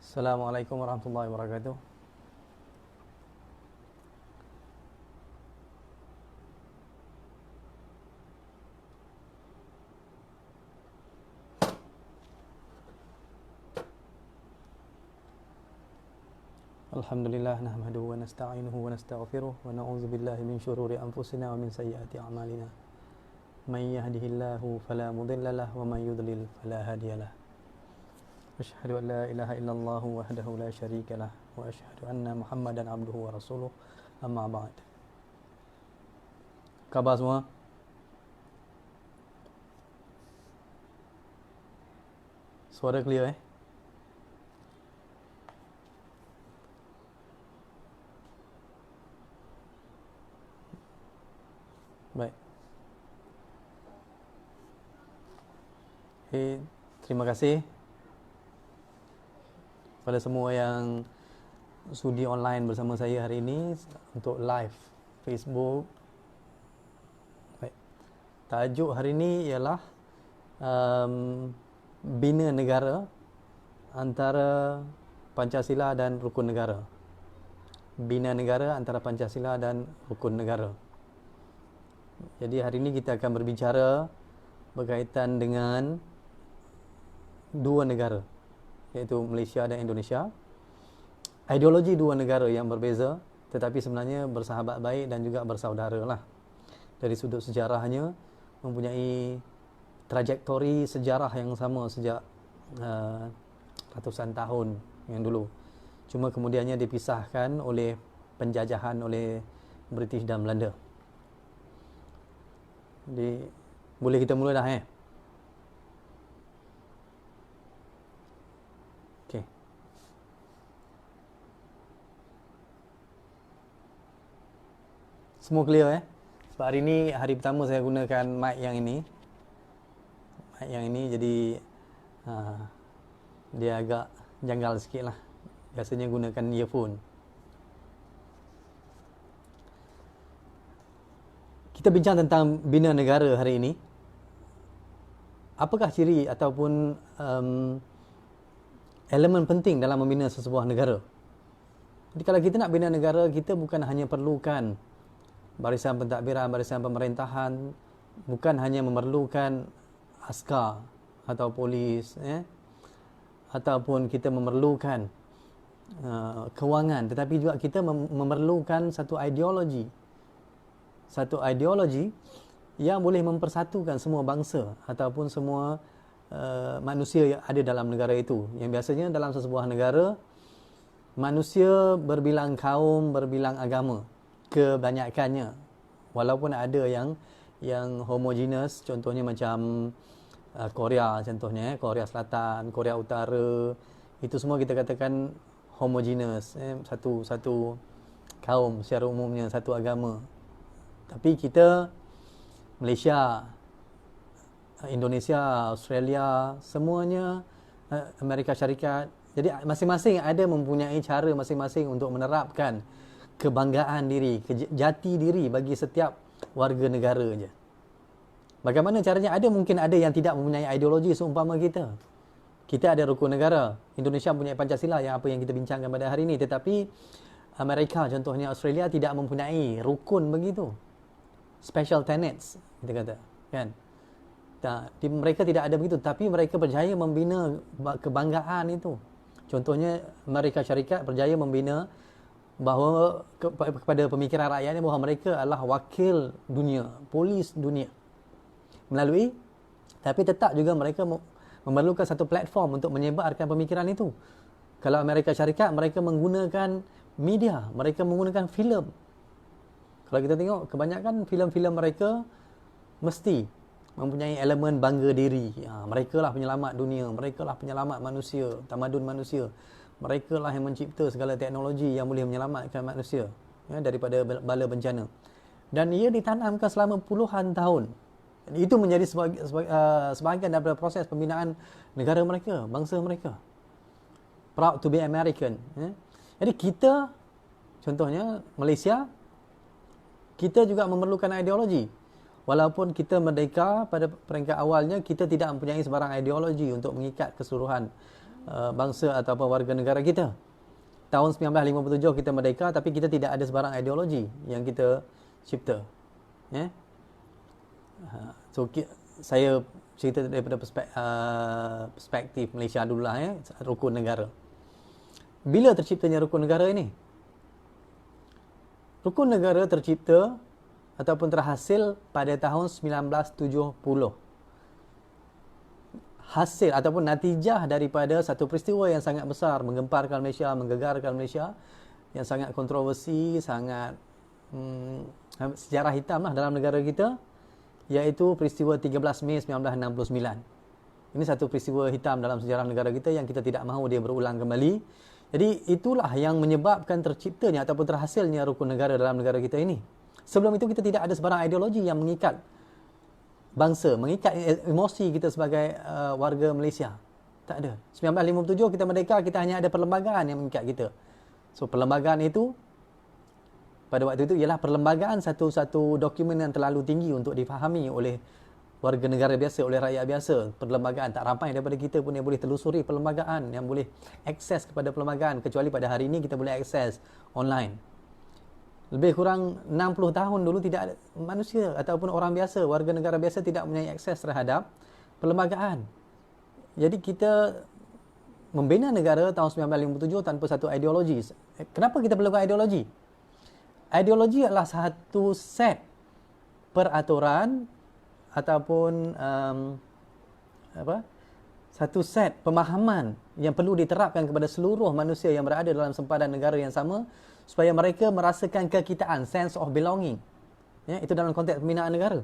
Assalamualaikum warahmatullahi wabarakatuh. Alhamdulillah nahmaduhu wa nasta'inuhu wa nastaghfiruh wa na'udzu billahi min syururi anfusina wa min sayyiati a'malina. May yahdihillahu fala mudilla lahu wa may yudlil fala hadiyalah. Asyhadu an la ilaha illallah wahdahu la syarika lah wa asyhadu anna Muhammadan abduhu wa rasuluh. Amma ba'd. Khabar semua? Suara clear Baik. Terima kasih kepada semua yang sudi online bersama saya hari ini untuk live Facebook. Baik. Tajuk hari ini ialah bina negara antara Pancasila dan rukun negara. Bina negara antara Pancasila dan rukun negara. Jadi hari ini kita akan berbicara berkaitan dengan dua negara, iaitu Malaysia dan Indonesia. Ideologi dua negara yang berbeza tetapi sebenarnya bersahabat baik dan juga bersaudara lah. Dari sudut sejarahnya mempunyai trajektori sejarah yang sama sejak ratusan tahun yang dulu. Cuma kemudiannya dipisahkan oleh penjajahan oleh British dan Belanda. Jadi boleh kita mula dah Okey. Semua clear Sebab hari ni hari pertama saya gunakan mic yang ini. Mic yang ini jadi dia agak janggal sikit lah. Biasanya gunakan earphone. Kita bincang tentang bina negara hari ini. Apakah ciri ataupun elemen penting dalam membina sesebuah negara? Jadi kalau kita nak bina negara, kita bukan hanya perlukan barisan pentadbiran, barisan pemerintahan, bukan hanya memerlukan askar atau polis, ataupun kita memerlukan kewangan, tetapi juga kita memerlukan satu ideologi yang boleh mempersatukan semua bangsa ataupun semua manusia yang ada dalam negara itu. Yang biasanya dalam sesebuah negara, manusia berbilang kaum, berbilang agama kebanyakannya. Walaupun ada yang homogeneous, contohnya macam Korea contohnya, Korea Selatan, Korea Utara, itu semua kita katakan homogeneous, satu kaum secara umumnya, satu agama. Tapi kita, Malaysia, Indonesia, Australia, semuanya, Amerika Syarikat, jadi masing-masing ada mempunyai cara masing-masing untuk menerapkan kebanggaan diri, jati diri bagi setiap warga negara je. Bagaimana caranya? Mungkin ada yang tidak mempunyai ideologi seumpama kita. Kita ada rukun negara. Indonesia mempunyai Pancasila yang apa yang kita bincangkan pada hari ini. Tetapi Amerika contohnya, Australia tidak mempunyai rukun begitu. Special tenets kita kata, kan? Mereka tidak ada begitu, tapi mereka berjaya membina kebanggaan itu. Contohnya Amerika Syarikat berjaya membina bahawa kepada pemikiran rakyatnya bahawa mereka adalah wakil dunia, polis dunia. Tapi tetap juga mereka memerlukan satu platform untuk menyebarkan pemikiran itu. Kalau Amerika Syarikat, mereka menggunakan media, mereka menggunakan filem. Kalau kita tengok, kebanyakan filem-filem mereka mesti mempunyai elemen bangga diri. Mereka lah penyelamat dunia, mereka lah penyelamat manusia, tamadun manusia. Mereka lah yang mencipta segala teknologi yang boleh menyelamatkan manusia daripada bala bencana. Dan ia ditanamkan selama puluhan tahun. Itu menjadi sebahagian daripada proses pembinaan negara mereka, bangsa mereka. Proud to be American. Jadi kita, contohnya Malaysia, kita juga memerlukan ideologi. Walaupun kita merdeka pada peringkat awalnya, kita tidak mempunyai sebarang ideologi untuk mengikat keseluruhan bangsa ataupun warga negara kita. Tahun 1957 kita merdeka, tapi kita tidak ada sebarang ideologi yang kita cipta. Ya. So saya cerita daripada perspektif Malaysia dululah, rukun negara. Bila terciptanya rukun negara ini? Rukun negara tercipta ataupun terhasil pada tahun 1970. Hasil ataupun natijah daripada satu peristiwa yang sangat besar, menggemparkan Malaysia, menggegarkan Malaysia, yang sangat kontroversi, sangat sejarah hitam lah dalam negara kita, iaitu peristiwa 13 Mei 1969. Ini satu peristiwa hitam dalam sejarah negara kita yang kita tidak mahu dia berulang kembali. Jadi itulah yang menyebabkan terciptanya ataupun terhasilnya rukun negara dalam negara kita ini. Sebelum itu kita tidak ada sebarang ideologi yang mengikat bangsa, mengikat emosi kita sebagai warga Malaysia. Tak ada. 1957 kita merdeka, kita hanya ada perlembagaan yang mengikat kita. So perlembagaan itu pada waktu itu ialah perlembagaan satu dokumen yang terlalu tinggi untuk difahami oleh warga negara biasa, oleh rakyat biasa. Perlembagaan tak ramai daripada kita pun yang boleh telusuri perlembagaan, yang boleh akses kepada perlembagaan, kecuali pada hari ini kita boleh akses online. Lebih kurang 60 tahun dulu tidak ada manusia ataupun orang biasa, warga negara biasa tidak mempunyai akses terhadap perlembagaan. Jadi kita membina negara tahun 1957 tanpa satu ideologi. Kenapa kita perlukan ideologi? Ideologi adalah satu set peraturan ataupun satu set pemahaman yang perlu diterapkan kepada seluruh manusia yang berada dalam sempadan negara yang sama, supaya mereka merasakan kekitaan, sense of belonging. Ya, itu dalam konteks pembinaan negara.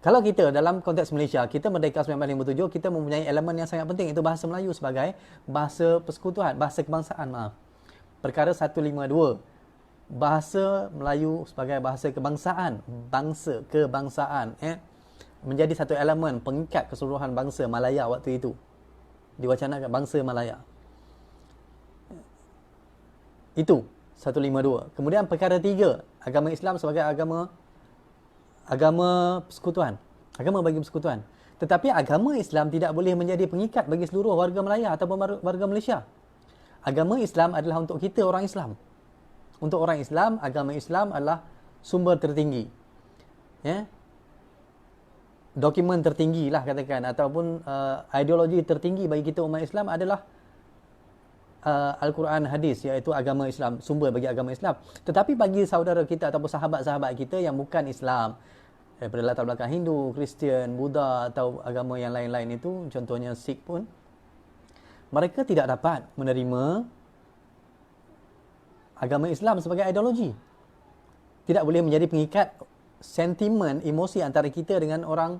Kalau kita dalam konteks Malaysia, kita merdeka 1957, kita mempunyai elemen yang sangat penting, itu bahasa Melayu sebagai bahasa persekutuan, bahasa kebangsaan, Perkara 152. Bahasa Melayu sebagai bahasa kebangsaan, bangsa kebangsaan, menjadi satu elemen pengikat keseluruhan bangsa Malaya waktu itu. Diwacanakan bangsa Malaya. Itu 152. Kemudian perkara 3, agama Islam sebagai agama persekutuan, agama bagi persekutuan. Tetapi agama Islam tidak boleh menjadi pengikat bagi seluruh warga Malaya ataupun warga Malaysia. Agama Islam adalah untuk kita orang Islam. Untuk orang Islam, agama Islam adalah sumber tertinggi. Ya. Dokumen tertinggi lah katakan, ataupun ideologi tertinggi bagi kita umat Islam adalah Al-Quran, hadis, iaitu agama Islam, sumber bagi agama Islam. Tetapi bagi saudara kita ataupun sahabat-sahabat kita yang bukan Islam, daripada latar belakang Hindu, Kristian, Buddha atau agama yang lain-lain itu, contohnya Sikh pun, mereka tidak dapat menerima agama Islam sebagai ideologi. Tidak boleh menjadi pengikat sentimen, emosi antara kita dengan orang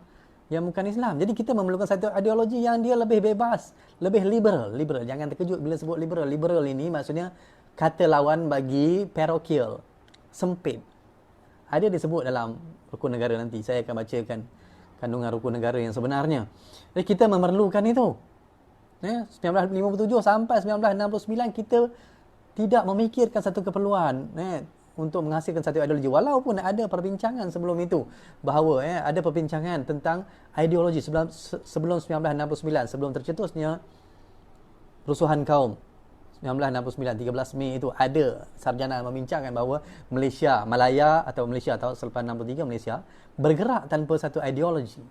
yang bukan Islam. Jadi kita memerlukan satu ideologi yang dia lebih bebas, lebih liberal. Liberal, jangan terkejut bila sebut liberal. Liberal ini maksudnya kata lawan bagi parochial, sempit. Ada disebut dalam rukun negara nanti. Saya akan bacakan kandungan rukun negara yang sebenarnya. Jadi kita memerlukan itu. 1957 sampai 1969 kita tidak memikirkan satu keperluan untuk menghasilkan satu ideologi. Walaupun ada perbincangan sebelum itu bahawa ada perbincangan tentang ideologi sebelum 1969, sebelum tercetusnya rusuhan kaum 1969, 13 Mei itu, ada sarjana membincangkan bahawa Malaysia, Malaya atau Malaysia tahun selepas 63, Malaysia bergerak tanpa satu ideologi.